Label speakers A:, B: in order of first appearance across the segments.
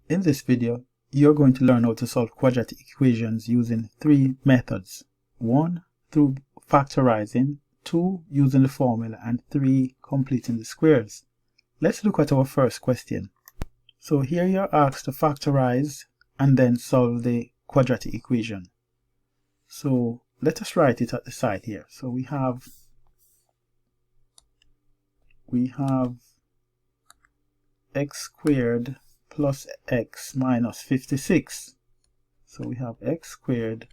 A: In this video, you're going to learn how to solve quadratic equations using three methods. 1, through factorizing, 2, using the formula, and 3, completing the squares. Let's look at our first question. So here you're asked to factorize and then solve the quadratic equation. So let us write it at the side here. So we have x squared plus x minus 56. So we have x squared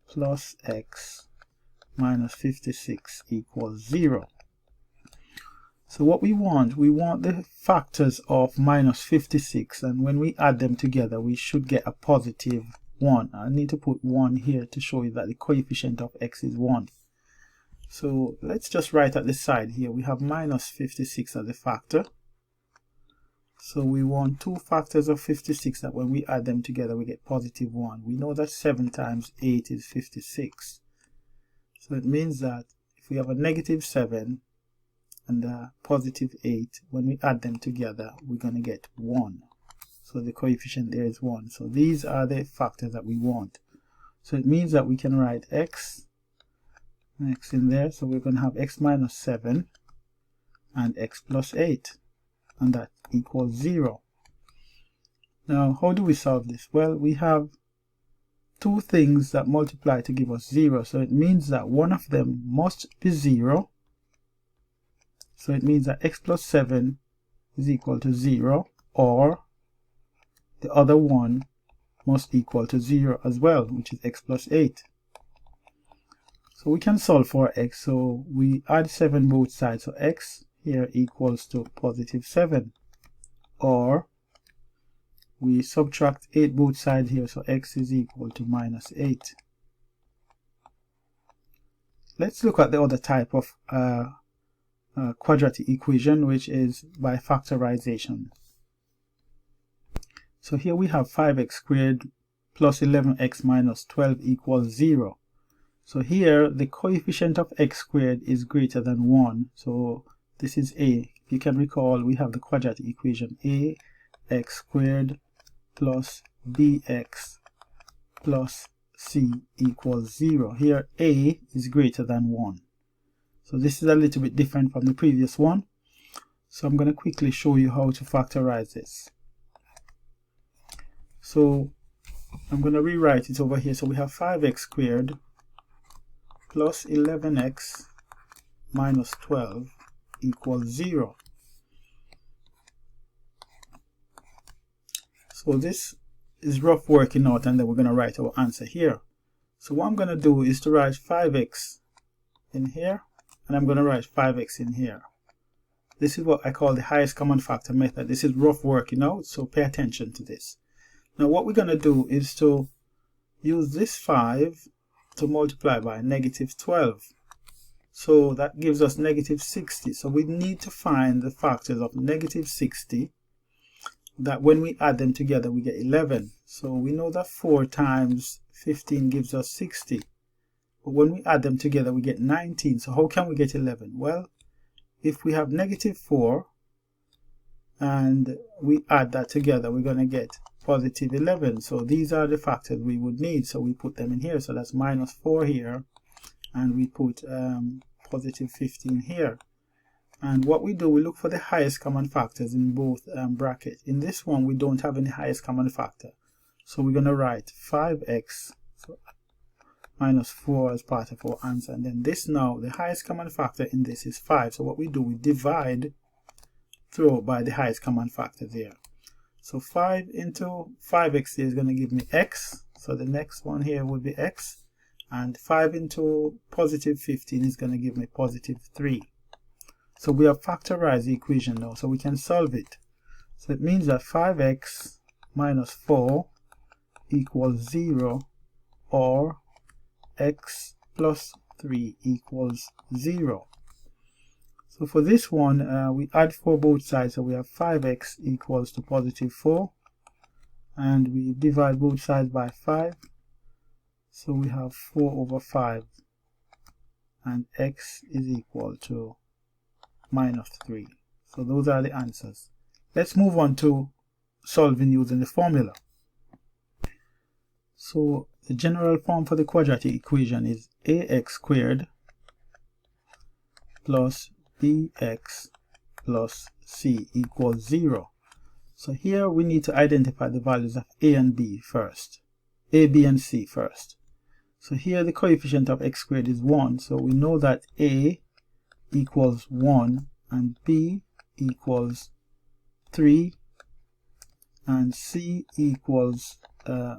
A: plus x minus 56 equals 0. So what we want the factors of minus 56, and when we add them together we should get a positive 1. I need to put 1 here to show you that the coefficient of x is 1. So let's just write at the side here, we have minus 56 as a factor. So we want two factors of 56 that when we add them together we get positive 1. We know that 7 times 8 is 56. So it means that if we have a negative 7 and a positive 8, when we add them together we're going to get 1. So the coefficient there is 1. So these are the factors that we want. So it means that we can write x in there. So we're going to have x minus 7 and x plus 8. And that equals 0. Now, how do we solve this? Well, we have two things that multiply to give us 0. So it means that one of them must be 0. So it means that x plus 7 is equal to 0, or the other one must equal to 0 as well, which is x plus 8. So we can solve for x. So we add 7 both sides. So x here equals to positive 7, or we subtract 8 both sides here, so x is equal to minus 8. Let's look at the other type of quadratic equation, which is by factorization. So here we have 5x squared plus 11x minus 12 equals 0. So here the coefficient of x squared is greater than 1. So this is a. If you can recall, we have the quadratic equation ax squared plus bx plus c equals 0. Here a is greater than 1. So this is a little bit different from the previous one. So I'm going to quickly show you how to factorize this. So I'm going to rewrite it over here. So we have 5x squared plus 11x minus 12 equals 0. So this is rough working out, and then we're going to write our answer here. So what I'm going to do is to write 5x in here, and I'm going to write 5x in here. This is what I call the highest common factor method. This is rough working out, so pay attention to this. Now what we're going to do is to use this 5 to multiply by negative 12. So that gives us negative 60. So we need to find the factors of negative 60 that when we add them together we get 11. So we know that 4 times 15 gives us 60. But when we add them together we get 19. So how can we get 11? Well, if we have negative 4 and we add that together we're going to get positive 11. So these are the factors we would need. So we put them in here. So that's minus 4 here. And we put positive 15 here. And what we do, we look for the highest common factors in both brackets. In this one we don't have any highest common factor, so we're going to write 5x minus 4 as part of our answer. And then this, now the highest common factor in this is 5. So what we do, we divide through by the highest common factor there. So 5 into 5x here is going to give me x. So the next one here would be x. And 5 into positive 15 is going to give me positive 3. So we have factorized the equation now, so we can solve it. So it means that 5x minus 4 equals 0, or x plus 3 equals 0. So for this one, we add 4 both sides, so we have 5x equals to positive 4. And we divide both sides by 5. So we have 4 over 5, and x is equal to minus 3. So those are the answers. Let's move on to solving using the formula. So the general form for the quadratic equation is ax squared plus bx plus c equals 0. So here we need to identify the values of a and b first, a, b, and c first. So here the coefficient of x squared is 1, so we know that a equals 1 and b equals 3 and c equals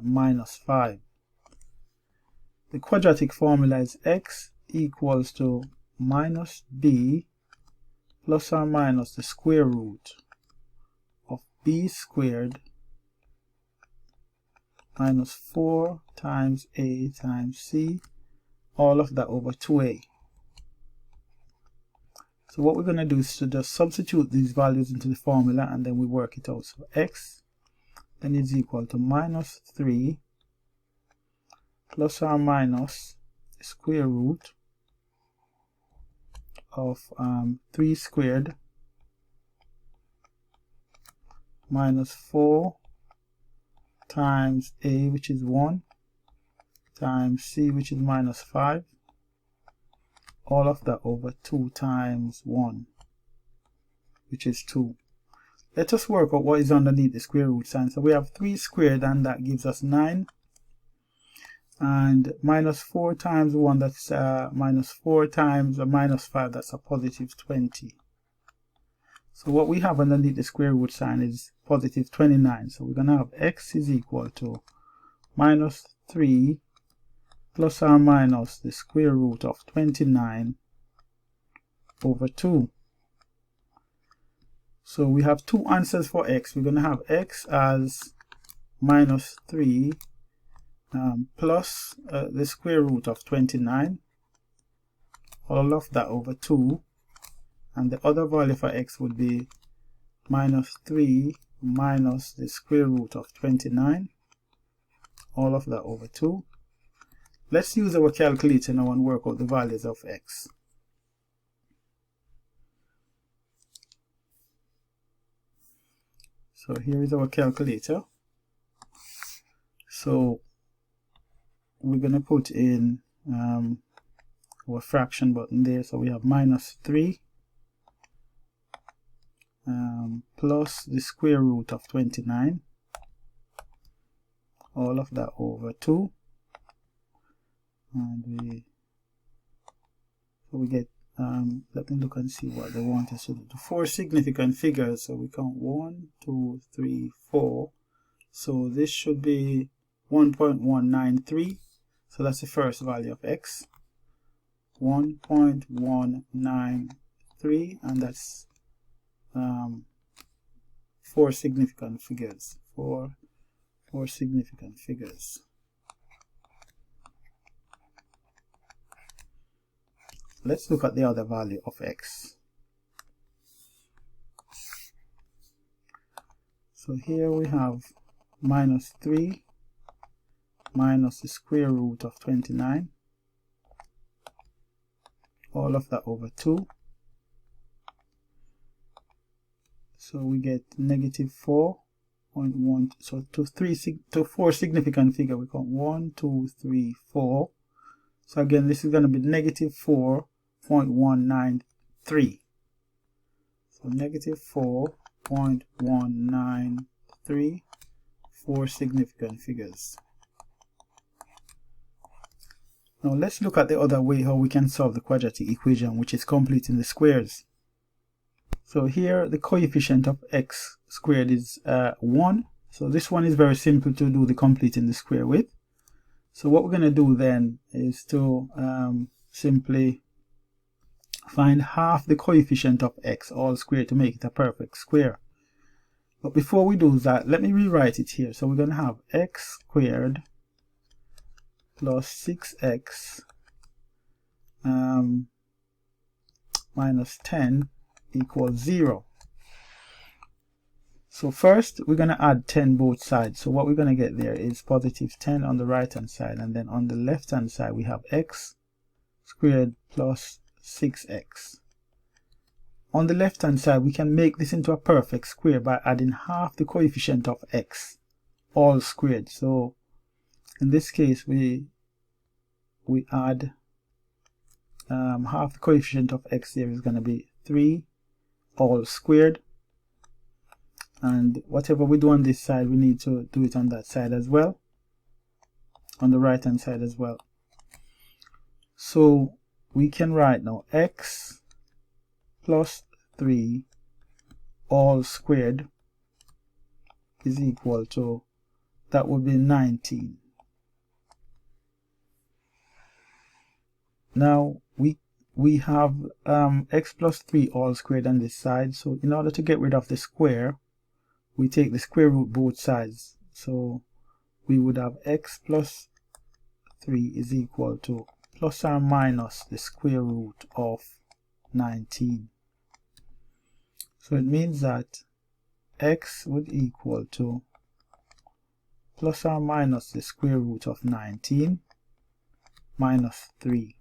A: minus 5. The quadratic formula is x equals to minus b plus or minus the square root of b squared minus 4 times a times c, all of that over 2a. So what we're going to do is to just substitute these values into the formula and then we work it out. So x then is equal to minus 3 plus or minus the square root of 3 squared minus 4 times a, which is 1, times c, which is minus 5, all of that over 2 times 1, which is 2. Let us work out what is underneath the square root sign. So we have 3 squared and that gives us 9, and minus 4 times 1, that's minus 4 times a minus 5, that's a positive 20. So what we have underneath the square root sign is positive 29. So we're going to have x is equal to minus 3 plus or minus the square root of 29 over 2. So we have two answers for x. We're going to have x as minus 3 plus the square root of 29, all of that over 2. And the other value for x would be minus 3 minus the square root of 29, all of that over 2. Let's use our calculator now and work out the values of x. So here is our calculator. So we're going to put in our fraction button there. So we have minus 3 plus the square root of 29, all of that over 2, and we get let me look and see what they want us to do. 4 significant figures, so we count 1, 2, 3, 4. So this should be 1.193. So that's the first value of x, 1.193, and that's 4 significant figures. 4 significant figures. Let's look at the other value of x. So here we have minus 3 minus the square root of 29, all of that over 2. So we get negative 4.1. So to 4 significant figure, we count 1, 2, 3, 4. So again, this is going to be negative 4.193. So negative 4.193, 4 significant figures. Now let's look at the other way how we can solve the quadratic equation, which is completing the squares. So here the coefficient of x squared is 1. So this one is very simple to do the completing the square with. So what we're going to do then is to simply find half the coefficient of x all squared to make it a perfect square. But before we do that, let me rewrite it here. So we're going to have x squared plus 6x minus 10 equals 0. So first we're going to add 10 both sides. So what we're going to get there is positive 10 on the right hand side, and then on the left hand side we have x squared plus 6x. on the left hand side, we can make this into a perfect square by adding half the coefficient of x, all squared. So in this case, we add half the coefficient of x here is going to be 3 all squared, and whatever we do on this side, we need to do it on that side as well, on the right hand side as well. So we can write now x plus 3 all squared is equal to, that would be 19. Now we have x plus 3 all squared on this side, so in order to get rid of the square, we take the square root both sides. So we would have x plus 3 is equal to plus or minus the square root of 19. So it means that x would equal to plus or minus the square root of 19 minus 3.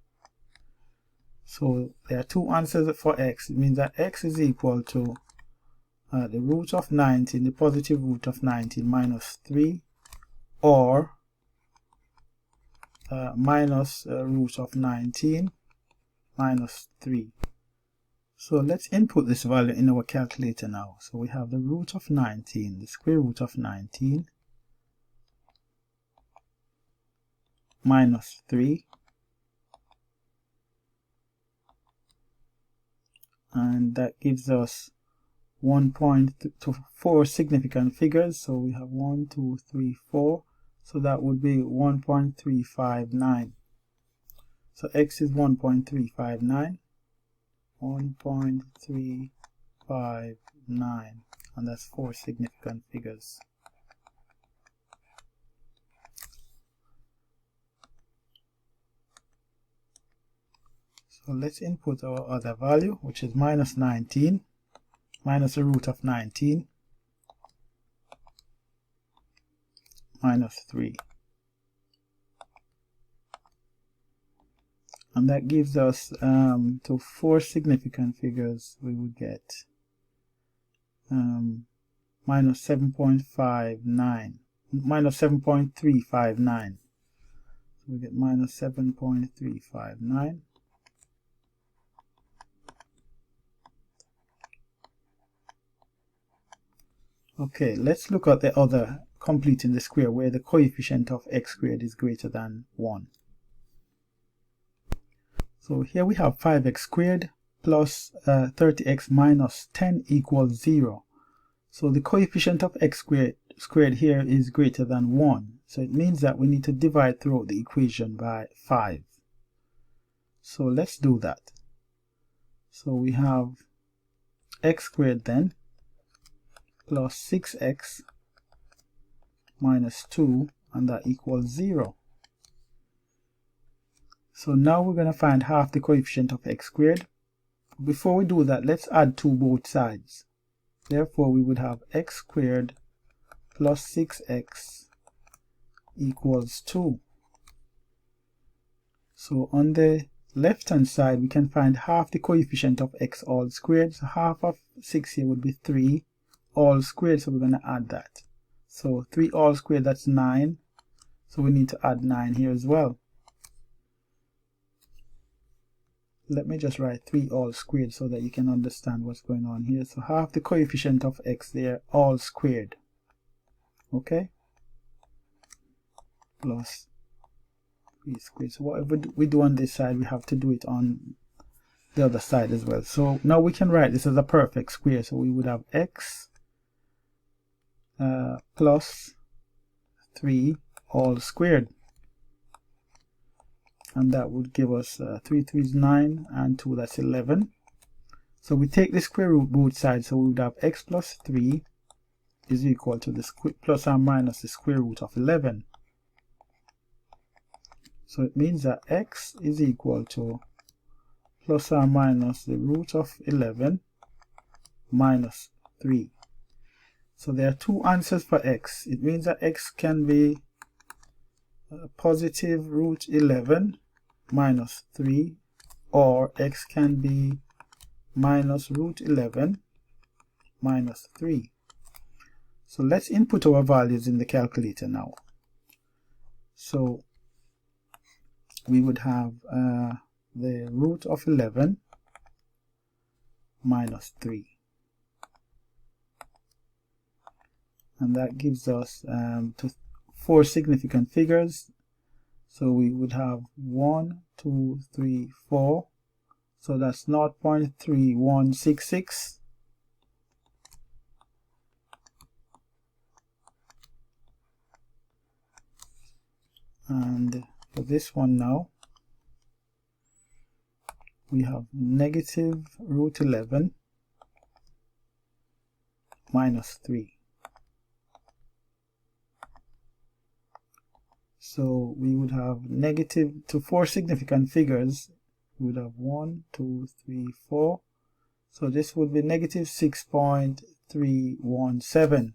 A: So there are two answers for x. It means that x is equal to the root of 19, the positive root of 19 minus 3, or minus root of 19 minus 3. So let's input this value in our calculator now. So we have the root of 19, the square root of 19 minus 3, and that gives us 1.4 significant figures. So we have 1, 2, 3, 4. So that would be 1.359. So x is 1.359. 1.359, and that's 4 significant figures. So let's input our other value, which is minus 19, minus the root of 19, minus 3. And that gives us to 4 significant figures, we would get minus 7.59, minus 7.359. So we get minus 7.359. Okay, let's look at the other completing the square where the coefficient of x squared is greater than 1. So here we have 5x squared plus 30x minus 10 equals 0. So the coefficient of x squared here is greater than 1. So it means that we need to divide throughout the equation by 5. So let's do that. So we have x squared then plus 6x minus 2, and that equals 0. So now we're going to find half the coefficient of x squared. Before we do that, let's add 2 both sides. Therefore, we would have x squared plus 6x equals 2. So on the left hand side, we can find half the coefficient of x all squared. So half of 6 here would be 3 all squared, so we're going to add that. So 3 all squared, that's 9. So we need to add 9 here as well. Let me just write 3 all squared so that you can understand what's going on here. So half the coefficient of x there, all squared. Okay? Plus 3 squared. So whatever we do on this side, we have to do it on the other side as well. So now we can write this as a perfect square. So we would have x plus 3 all squared. And that would give us 3 3 is 9 and 2, that's 11. So we take the square root both sides, so we would have x plus 3 is equal to the plus or minus the square root of 11. So it means that x is equal to plus or minus the root of 11 minus 3. So there are 2 answers for x. It means that x can be positive root 11 minus 3, or x can be minus root 11 minus 3. So let's input our values in the calculator now. So we would have the root of 11 minus 3. And that gives us to 4 significant figures. So we would have 1, 2, 3, 4. So that's 0.3166. And for this one now, we have negative root 11 minus 3. So we would have negative to 4 significant figures. We would have 1, 2, 3, 4. So this would be negative 6.317.